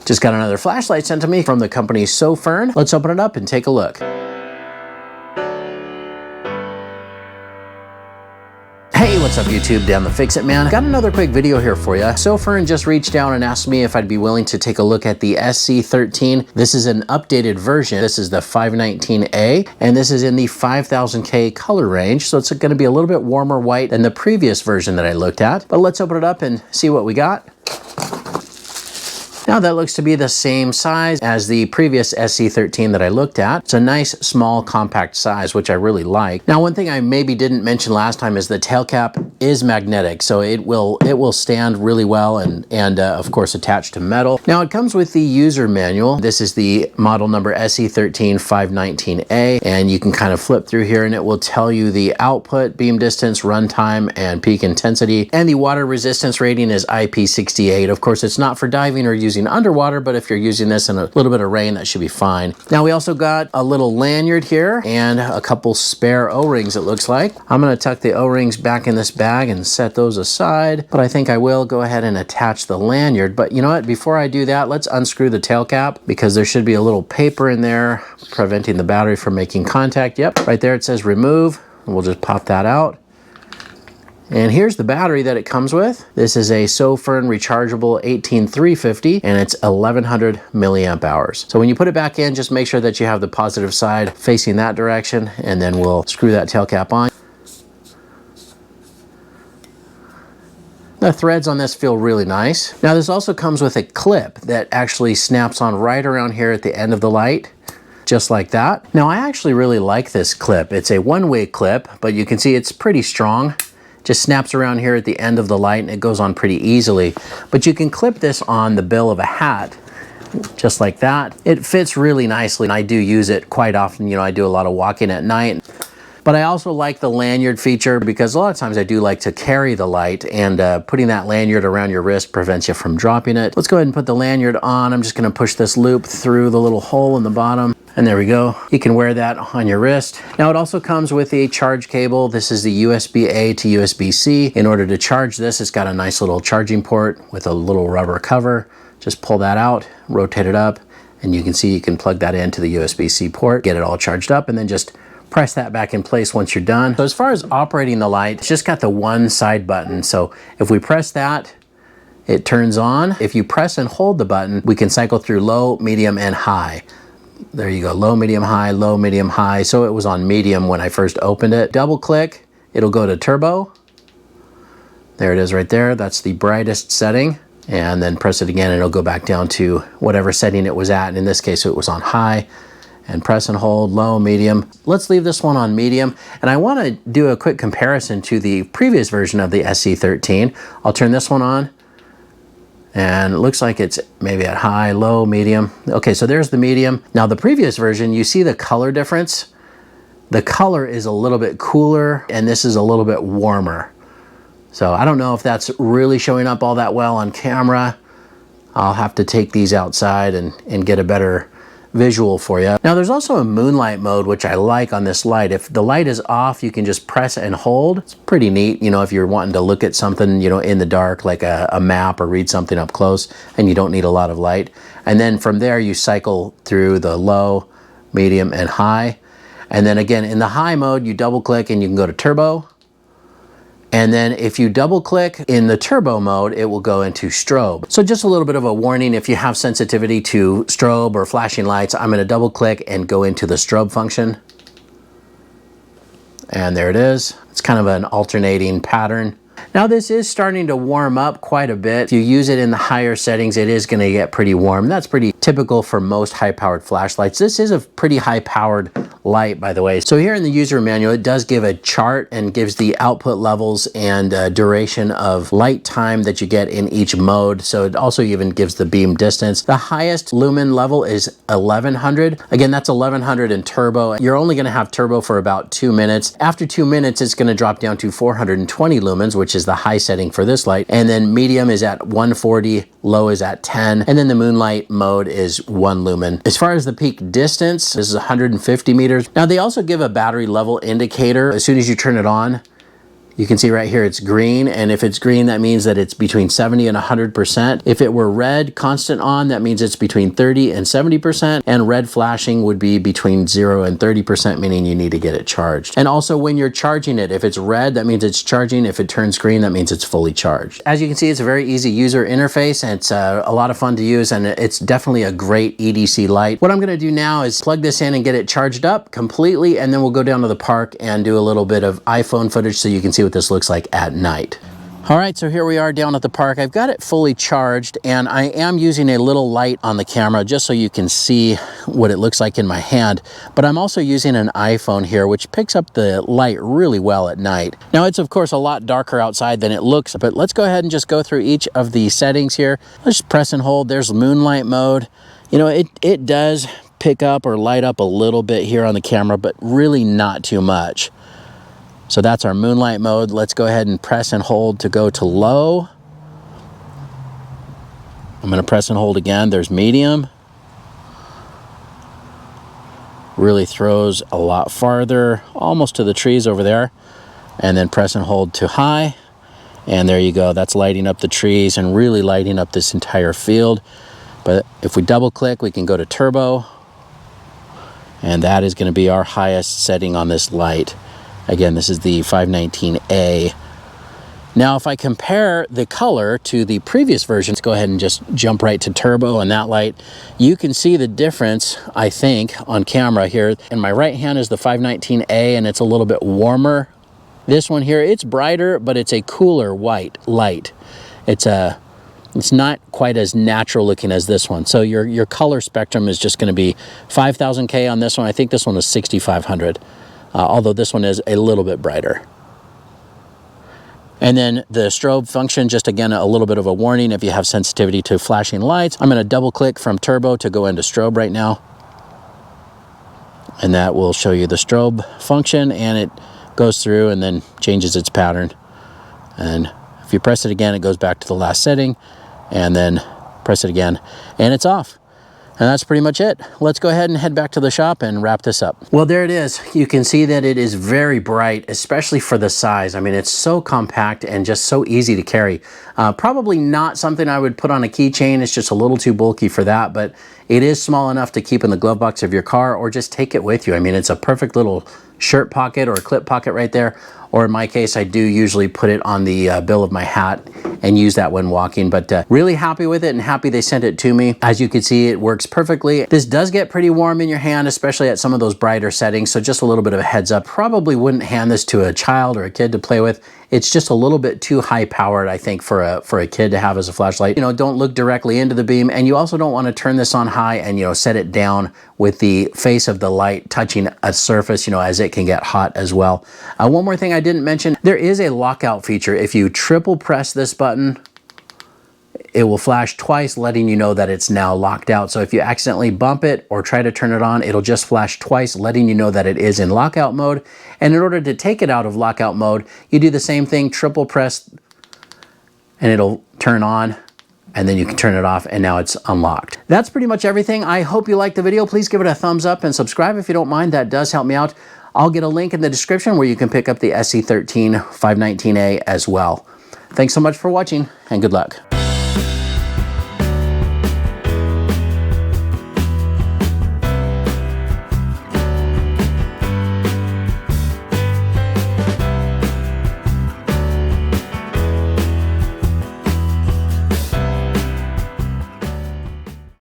Just got another flashlight sent to me from the company Sofirn. Let's open it up and take a look. Hey, what's up YouTube? Dan the Fix-It Man. Got another quick video here for you. Sofirn just reached out and asked me if I'd be willing to take a look at the SC13. This is an updated version. This is the 519A, and this is in the 5000K color range, so it's going to be a little bit warmer white than the previous version that I looked at. But let's open it up and see what we got. Now that looks to be the same size as the previous SC13 that I looked at. It's a nice, small, compact size, which I really like. Now, one thing I maybe didn't mention last time is the tail cap is magnetic, so it will stand really well and of course attach to metal. Now it comes with the user manual. This is the model number SC13 519A, and you can kind of flip through here and it will tell you the output, beam distance, runtime, and peak intensity. And the water resistance rating is IP68. Of course, it's not for diving or using underwater, but if you're using this in a little bit of rain, that should be fine. Now we also got a little lanyard here and a couple spare O-rings, it looks like. I'm going to tuck the O-rings back in this bag and set those aside, but I think I will go ahead and attach the lanyard. But you know what, before I do that, let's unscrew the tail cap, because there should be a little paper in there preventing the battery from making contact. Yep, right there it says remove. We'll just pop that out. And here's the battery that it comes with. This is a Sofirn rechargeable 18350, and it's 1100 milliamp hours. So when you put it back in, just make sure that you have the positive side facing that direction, and then we'll screw that tail cap on. The threads on this feel really nice. Now this also comes with a clip that actually snaps on right around here at the end of the light, just like that. Now I actually really like this clip. It's a one-way clip, but you can see it's pretty strong. Just snaps around here at the end of the light and it goes on pretty easily. But you can clip this on the bill of a hat, just like that. It fits really nicely, and I do use it quite often. You know, I do a lot of walking at night. But I also like the lanyard feature, because a lot of times I do like to carry the light, and putting that lanyard around your wrist prevents you from dropping it. Let's go ahead and put the lanyard on. I'm just gonna push this loop through the little hole in the bottom. And there we go. You can wear that on your wrist. Now it also comes with a charge cable. This is the USB-A to USB-C. In order to charge this, it's got a nice little charging port with a little rubber cover. Just pull that out, rotate it up, and you can see you can plug that into the USB-C port, get it all charged up, and then just press that back in place once you're done. So as far as operating the light, it's just got the one side button. So if we press that, it turns on. If you press and hold the button, we can cycle through low, medium, and high. There you go, low, medium, high, low, medium, high. So it was on medium when I first opened it. Double click, it'll go to turbo. There it is right there. That's the brightest setting. And then press it again and it'll go back down to whatever setting it was at. And in this case, it was on high. And press and hold, low, medium. Let's leave this one on medium. And I want to do a quick comparison to the previous version of the SC13. I'll turn this one on. And it looks like it's maybe at high, low, medium. Okay, so there's the medium. Now the previous version, you see the color difference? The color is a little bit cooler and this is a little bit warmer. So I don't know if that's really showing up all that well on camera. I'll have to take these outside and get a better visual for you. Now there's also a moonlight mode, which I like on this light. If the light is off, you can just press and hold. It's pretty neat, you know, if you're wanting to look at something, you know, in the dark, like a map, or read something up close and you don't need a lot of light. And then from there you cycle through the low, medium, and high. And then again, in the high mode, you double click and you can go to turbo. And then if you double click in the turbo mode, it will go into strobe. So just a little bit of a warning, if you have sensitivity to strobe or flashing lights, I'm gonna double click and go into the strobe function. And there it is. It's kind of an alternating pattern. Now this is starting to warm up quite a bit. If you use it in the higher settings, it is gonna get pretty warm. That's pretty typical for most high-powered flashlights. This is a pretty high-powered light, by the way. So here in the user manual, it does give a chart and gives the output levels and duration of light time that you get in each mode. So it also even gives the beam distance. The highest lumen level is 1100. Again, that's 1100 in turbo. You're only gonna have turbo for about 2 minutes. After 2 minutes, it's gonna drop down to 420 lumens, which is the high setting for this light. And then medium is at 140, low is at 10. And then the moonlight mode is 1 lumen. As far as the peak distance, this is 150 meters. Now they also give a battery level indicator. As soon as you turn it on, You can see right here it's green, and if it's green, that means that it's between 70 and 100%. If it were red, constant on, that means it's between 30 and 70%, and red flashing would be between 0 and 30%, meaning you need to get it charged. And also when you're charging it, if it's red, that means it's charging. If it turns green, that means it's fully charged. As you can see, it's a very easy user interface, and it's a lot of fun to use, and it's definitely a great EDC light. What I'm gonna do now is plug this in and get it charged up completely, and then we'll go down to the park and do a little bit of iPhone footage so you can see what this looks like at night. All right, so here we are down at the park. I've got it fully charged, and I am using a little light on the camera just so you can see what it looks like in my hand. But I'm also using an iPhone here, which picks up the light really well at night. Now, it's of course a lot darker outside than it looks, but let's go ahead and just go through each of the settings here. Let's just press and hold. There's moonlight mode. You know, it does pick up or light up a little bit here on the camera, but really not too much. So that's our moonlight mode. Let's go ahead and press and hold to go to low. I'm going to press and hold again. There's medium. Really throws a lot farther, almost to the trees over there. And then press and hold to high. And there you go. That's lighting up the trees and really lighting up this entire field. But if we double click, we can go to turbo. And that is going to be our highest setting on this light. Again, this is the 519A. Now, if I compare the color to the previous versions, go ahead and just jump right to turbo and that light. You can see the difference, I think, on camera here. In my right hand is the 519A, and it's a little bit warmer. This one here, it's brighter, but it's a cooler white light. It's not quite as natural looking as this one. So your color spectrum is just going to be 5000K on this one. I think this one is 6500. Although this one is a little bit brighter. And then the strobe function, just again, a little bit of a warning if you have sensitivity to flashing lights. I'm going to double click from turbo to go into strobe right now. And that will show you the strobe function, and it goes through and then changes its pattern. And if you press it again, it goes back to the last setting, and then press it again, and it's off. And that's pretty much it. Let's go ahead and head back to the shop and wrap this up. Well, there it is. You can see that it is very bright, especially for the size. I mean, it's so compact and just so easy to carry. Probably not something I would put on a keychain. It's just a little too bulky for that, but it is small enough to keep in the glove box of your car or just take it with you. I mean, it's a perfect little shirt pocket or a clip pocket right there. Or in my case, I do usually put it on the bill of my hat and use that when walking, but really happy with it and happy they sent it to me. As you can see, it works perfectly. This does get pretty warm in your hand, especially at some of those brighter settings, so just a little bit of a heads up. Probably wouldn't hand this to a child or a kid to play with. It's just a little bit too high powered, I think, for a kid to have as a flashlight. You know, don't look directly into the beam, and you also don't want to turn this on high and, you know, set it down with the face of the light touching a surface, you know, as it can get hot as well. One more thing I didn't mention, there is a lockout feature. If you triple press this button, it will flash twice, letting you know that it's now locked out. So if you accidentally bump it or try to turn it on, it'll just flash twice, letting you know that it is in lockout mode. And in order to take it out of lockout mode, you do the same thing, triple press, and it'll turn on, and then you can turn it off, and now it's unlocked. That's pretty much everything. I hope you liked the video. Please give it a thumbs up and subscribe if you don't mind. That does help me out. I'll get a link in the description where you can pick up the SC13 519A as well. Thanks so much for watching, and good luck.